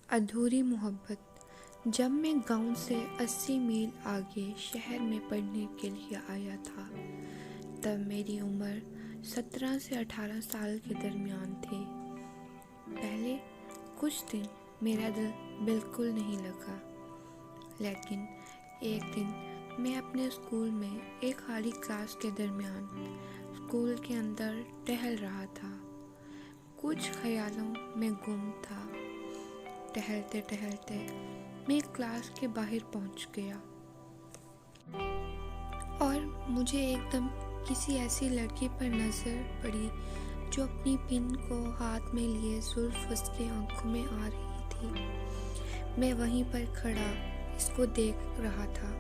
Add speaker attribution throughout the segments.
Speaker 1: ادھوری محبت۔ جب میں گاؤں سے 80 میل آگے شہر میں پڑھنے کے لیے آیا تھا تب میری عمر 17 سے 18 سال کے درمیان تھی۔ پہلے کچھ دن میرا دل بالکل نہیں لگا، لیکن ایک دن میں اپنے اسکول میں ایک خالی کلاس کے درمیان اسکول کے اندر ٹہل رہا تھا، کچھ خیالوں میں گم تھا۔ ٹہلتے ٹہلتے میں کلاس کے باہر پہنچ گیا اور مجھے ایک دم کسی ایسی لڑکی پر نظر پڑی جو اپنی پن کو ہاتھ میں لیے زلف اس کی آنکھوں میں آ رہی تھی۔ میں وہیں پر کھڑا اس کو دیکھ رہا تھا۔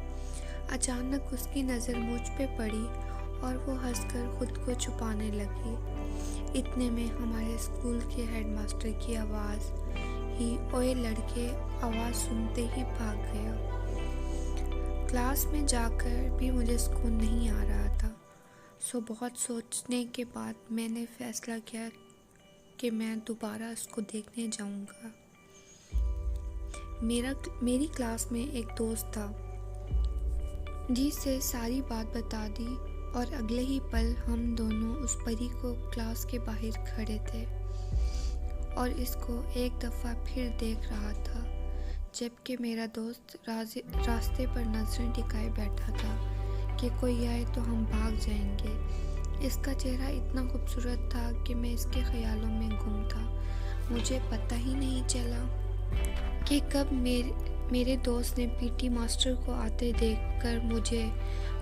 Speaker 1: اچانک اس کی نظر مجھ پہ پڑی اور وہ ہنس کر خود کو چھپانے لگی۔ اتنے میں ہمارے اسکول کے ہیڈ ماسٹر کی آواز ہی اوئے لڑکے آواز سنتے ہی بھاگ گیا۔ کلاس میں جا کر بھی مجھے سکون نہیں آ رہا تھا، بہت سوچنے کے بعد میں نے فیصلہ کیا کہ میں دوبارہ اس کو دیکھنے جاؤں گا۔ میری کلاس میں ایک دوست تھا جس سے ساری بات بتا دی اور اگلے ہی پل ہم دونوں اس پری کو کلاس کے باہر کھڑے تھے اور اس کو ایک دفعہ پھر دیکھ رہا تھا، جبکہ میرا دوست راستے پر نظریں ٹکائے بیٹھا تھا کہ کوئی آئے تو ہم بھاگ جائیں گے۔ اس کا چہرہ اتنا خوبصورت تھا کہ میں اس کے خیالوں میں گم تھا۔ مجھے پتہ ہی نہیں چلا کہ کب میرے دوست نے پی ٹی ماسٹر کو آتے دیکھ کر مجھے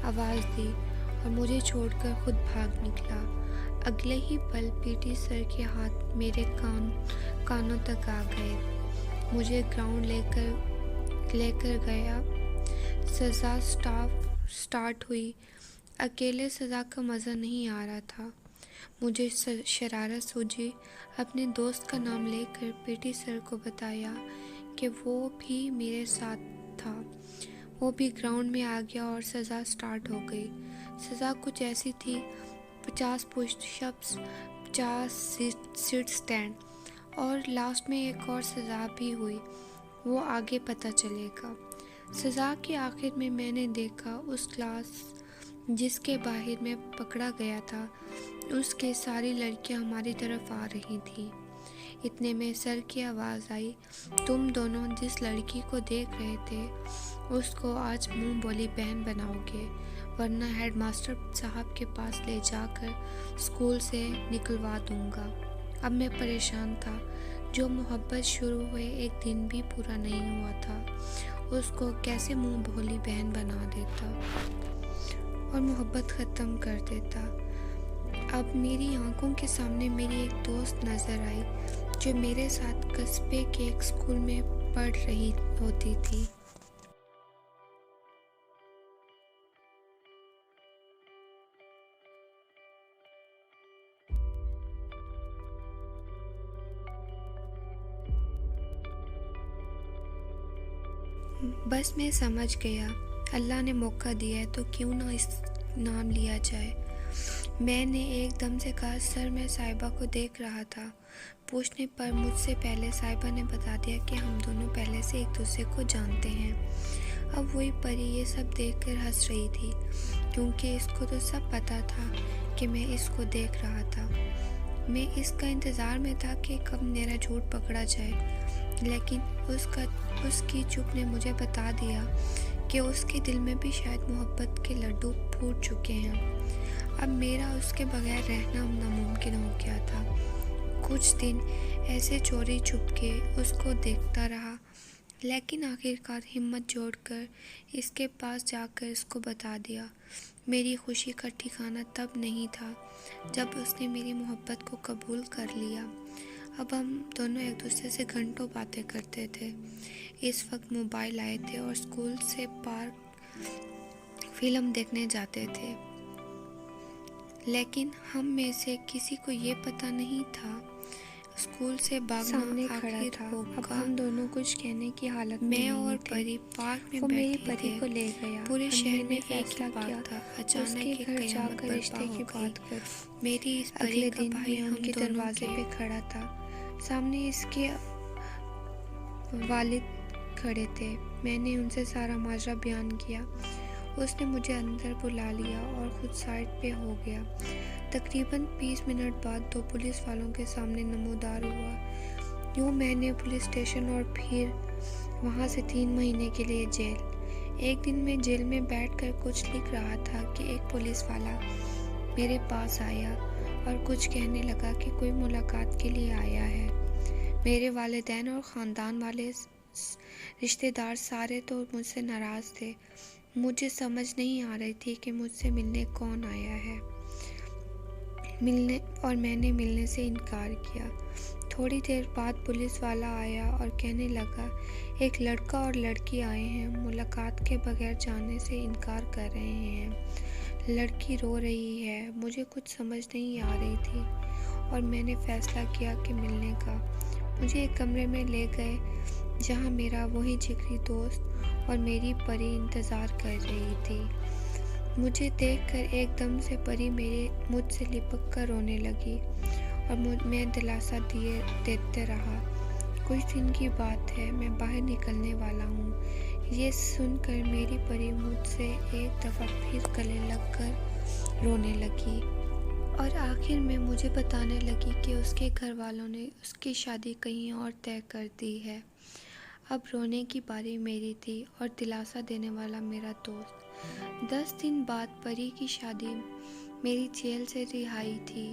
Speaker 1: آواز دی اور مجھے چھوڑ کر خود بھاگ نکلا۔ اگلے ہی پل پی ٹی سر کے ہاتھ میرے کانوں تک آ گئے، مجھے گراؤنڈ لے کر گیا۔ سزا سٹارٹ ہوئی۔ اکیلے سزا کا مزہ نہیں آ رہا تھا۔ مجھے شرارت سوجی، اپنے دوست کا نام لے کر پی ٹی سر کو بتایا کہ وہ بھی میرے ساتھ تھا۔ وہ بھی گراؤنڈ میں آ گیا اور سزا سٹارٹ ہو گئی۔ سزا کچھ ایسی تھی، 50 پش اپس، 50 سیٹ اسٹینڈ اور لاسٹ میں ایک اور سزا بھی ہوئی، وہ آگے پتہ چلے گا۔ سزا کے آخر میں نے دیکھا اس کلاس جس کے باہر میں پکڑا گیا تھا، اس کے ساری لڑکیاں ہماری طرف آ رہی تھیں۔ اتنے میں سر کی آواز آئی، تم دونوں جس لڑکی کو دیکھ رہے تھے اس کو آج منہ بولی بہن بناؤ گے، ورنہ ہیڈ ماسٹر صاحب کے پاس لے جا کر اسکول سے نکلوا دوں گا۔ اب میں پریشان تھا، جو محبت شروع ہوئے ایک دن بھی پورا نہیں ہوا تھا، اس کو کیسے منہ بولی بہن بنا دیتا اور محبت ختم کر دیتا۔ اب میری آنکھوں کے سامنے میری ایک دوست نظر آئی جو میرے ساتھ قصبے کے ایک اسکول میں پڑھ رہی ہوتی تھی۔ بس میں سمجھ گیا، اللہ نے موقع دیا ہے تو کیوں نہ اس نام لیا جائے۔ میں نے ایک دم سے کہا، سر میں صاحبہ کو دیکھ رہا تھا۔ پوچھنے پر مجھ سے پہلے صاحبہ نے بتا دیا کہ ہم دونوں پہلے سے ایک دوسرے کو جانتے ہیں۔ اب وہی پری یہ سب دیکھ کر ہنس رہی تھی، کیونکہ اس کو تو سب پتا تھا کہ میں اس کو دیکھ رہا تھا۔ میں اس کا انتظار میں تھا کہ کب میرا جھوٹ پکڑا جائے، لیکن اس کی چپ نے مجھے بتا دیا کہ اس کے دل میں بھی شاید محبت کے لڈو پھوٹ چکے ہیں۔ اب میرا اس کے بغیر رہنا ناممکن ہو گیا تھا۔ کچھ دن ایسے چوری چھپ کے اس کو دیکھتا رہا، لیکن آخرکار ہمت جوڑ کر اس کے پاس جا کر اس کو بتا دیا۔ میری خوشی کا ٹھکانہ تب نہیں تھا جب اس نے میری محبت کو قبول کر لیا۔ اب ہم دونوں ایک دوسرے سے گھنٹوں باتیں کرتے تھے۔ اس وقت موبائل آئے تھے اور اسکول سے پارک فلم دیکھنے جاتے تھے، لیکن ہم میں سے کسی کو یہ پتہ نہیں تھا اسکول سے بھاگنا
Speaker 2: سامنے کھڑا
Speaker 1: آخر
Speaker 2: تھا۔
Speaker 1: ہوگا۔
Speaker 2: اب ہم دونوں کچھ کہنے کی حالت میں
Speaker 1: میں
Speaker 2: نہیں
Speaker 1: اور
Speaker 2: تھے۔
Speaker 1: پری پارک میں
Speaker 2: وہ میری
Speaker 1: بیٹھے
Speaker 2: پری
Speaker 1: تھے۔
Speaker 2: کو لے گیا۔
Speaker 1: پورے
Speaker 2: ہم
Speaker 1: شہر
Speaker 2: نے
Speaker 1: میں ایک ہی
Speaker 2: فیصلہ کیا
Speaker 1: بات تھا،
Speaker 2: اس
Speaker 1: اچانک
Speaker 2: کے
Speaker 1: ایک
Speaker 2: گھر جا
Speaker 1: قیامت
Speaker 2: کر
Speaker 1: برپا
Speaker 2: رشتے
Speaker 1: ہو
Speaker 2: کی
Speaker 1: گئی۔
Speaker 2: بات کروں۔
Speaker 1: میری اس پری
Speaker 2: اگلے
Speaker 1: کا
Speaker 2: دن
Speaker 1: بھائی
Speaker 2: میں ان
Speaker 1: ہم
Speaker 2: کے
Speaker 1: دونوں
Speaker 2: دروازے
Speaker 1: کے
Speaker 2: پہ کھڑا تھا۔ سامنے اس کے والد کھڑے تھے۔ میں نے ان سے سارا ماجرا بیان کیا۔ اس نے مجھے اندر بلا لیا اور خود سائڈ پہ ہو گیا۔ تقریباً 20 منٹ بعد 2 پولیس والوں کے سامنے نمودار ہوا۔ یوں میں نے پولیس اسٹیشن اور پھر وہاں سے 3 مہینے کے لیے جیل۔ ایک دن میں جیل میں بیٹھ کر کچھ لکھ رہا تھا کہ ایک پولیس والا میرے پاس آیا اور کچھ کہنے لگا کہ کوئی ملاقات کے لیے آیا ہے۔ میرے والدین اور خاندان والے رشتہ دار سارے تو مجھ سے ناراض تھے۔ مجھے سمجھ نہیں آ رہی تھی کہ مجھ سے ملنے کون آیا ہے، اور میں نے ملنے سے انکار کیا۔ تھوڑی دیر بعد پولیس والا آیا اور کہنے لگا ایک لڑکا اور لڑکی آئے ہیں، ملاقات کے بغیر جانے سے انکار کر رہے ہیں۔ لڑکی رو رہی ہے۔ مجھے کچھ سمجھ نہیں آ رہی تھی اور میں نے فیصلہ کیا کہ ملنے کا۔ مجھے ایک کمرے میں لے گئے جہاں میرا وہی جگری دوست اور میری پری انتظار کر رہی تھی۔ مجھے دیکھ کر ایک دم سے پری مجھ سے لپک کر رونے لگی اور میں دلاسا دیتے رہا۔ کچھ دن کی بات ہے، میں باہر نکلنے والا ہوں۔ یہ سن کر میری پری مجھ سے ایک دفعہ پھر گلے لگ کر رونے لگی اور آخر میں مجھے بتانے لگی کہ اس کے گھر والوں نے اس کی شادی کہیں اور طے کر دی ہے۔ اب رونے کی باری میری تھی اور دلاسا دینے والا میرا دوست۔ 10 دن بعد پری کی شادی۔ میری جیل سے رہائی تھی۔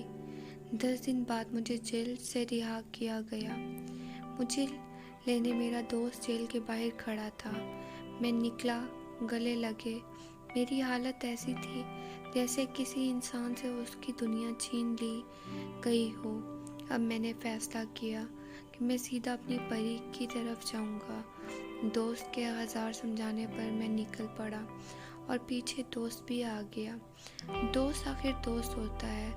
Speaker 2: 10 دن بعد مجھے جیل سے رہا کیا گیا۔ مجھے لینے میرا دوست جیل کے باہر کھڑا تھا۔ میں نکلا، گلے لگے۔ میری حالت ایسی تھی جیسے کسی انسان سے اس کی دنیا چھین لی گئی ہو۔ اب میں نے فیصلہ کیا کہ میں سیدھا اپنی پری کی طرف جاؤں گا۔ دوست کے ہزار سمجھانے پر میں نکل پڑا اور پیچھے دوست بھی آ گیا۔ دوست آخر دوست ہوتا ہے۔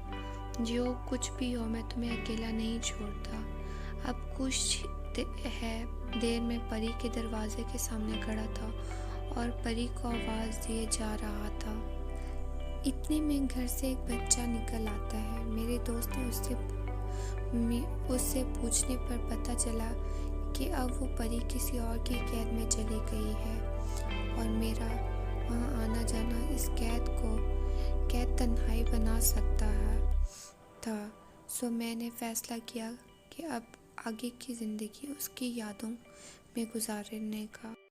Speaker 2: جو کچھ بھی ہو، میں تمہیں اکیلا نہیں چھوڑتا۔ اب کچھ دیر میں پری کے دروازے کے سامنے کھڑا تھا اور پری کو آواز دیے جا رہا تھا۔ اتنے میں گھر سے ایک بچہ نکل آتا ہے۔ میرے دوست نے اس سے پوچھنے پر پتہ چلا کہ اب وہ پری کسی اور کی قید میں چلی گئی ہے اور میرا وہاں آنا جانا اس قید تنہائی بنا سکتا تھا۔ سو میں نے فیصلہ کیا کہ اب آگے کی زندگی اس کی یادوں میں گزارنے کا